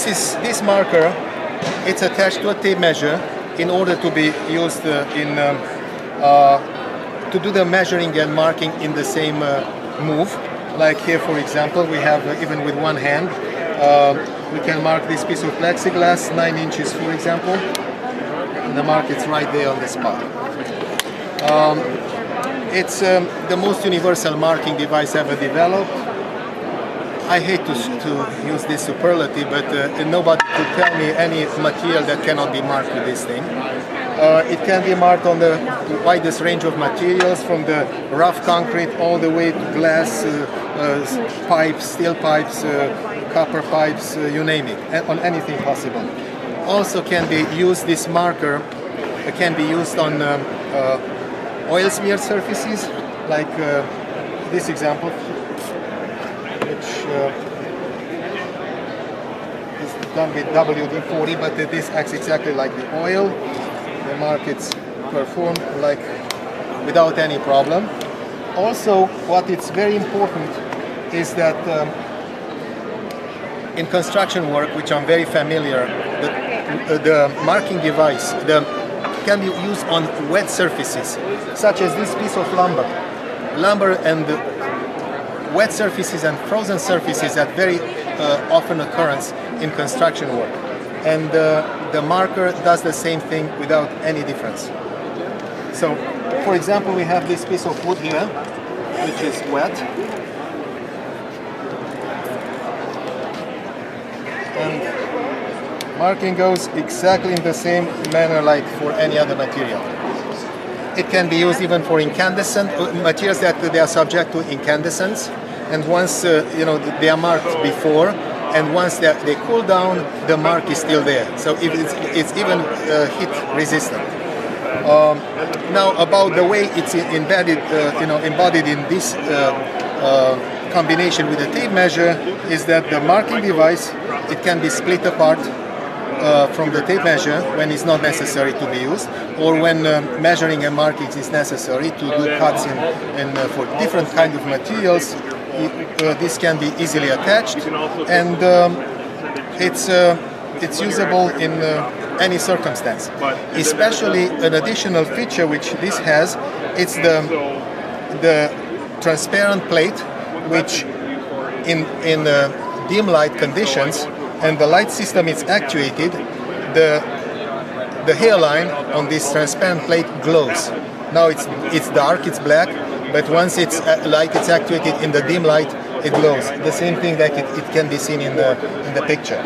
this marker. It's attached to a tape measure in order to be used to do the measuring and marking in the same move. Like here, for example, we have even with one hand, we can mark this piece of plexiglass 9 inches, for example. And the mark is right there on the spot. It's the most universal marking device ever developed. I hate to use this superlative, but nobody could tell me any material that cannot be marked with this thing. It can be marked on the widest range of materials, from the rough concrete all the way to glass, pipes, steel pipes, copper pipes, you name it, on anything possible. Also can be used, this marker can be used on oil smeared surfaces, like this example, which is done with WD-40, but this acts exactly like the oil. The mark is performed like without any problem. Also, what is very important is that in construction work, which I'm very familiar, the marking device can be used on wet surfaces, such as this piece of lumber. Lumber and wet surfaces and frozen surfaces have very often occurrence in construction work. And the marker does the same thing without any difference. So, for example, we have this piece of wood here, which is wet. And marking goes exactly in the same manner like for any other material. It can be used even for incandescent materials that they are subject to incandescence. And once they are marked before, and once they cool down, the mark is still there. So it's even heat resistant. Now, about the way it's embodied in this combination with the tape measure, is that the marking device, it can be split apart from the tape measure when it's not necessary to be used, or when measuring and marking is necessary to do cuts for different kind of materials. This can be easily attached, and it's usable in any circumstance. Especially an additional feature which this has, it's the transparent plate, which in dim light conditions, and the light system is actuated, the hairline on this transparent plate glows. Now it's dark, it's black, but once it's light, it's actuated in the dim light, it glows. The same thing that it can be seen in the picture.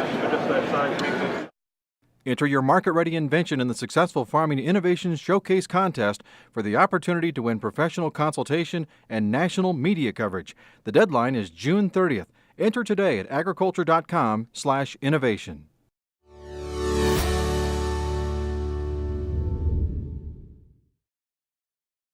Enter your market-ready invention in the Successful Farming Innovations Showcase Contest for the opportunity to win professional consultation and national media coverage. The deadline is June 30th. Enter today at agriculture.com/innovation.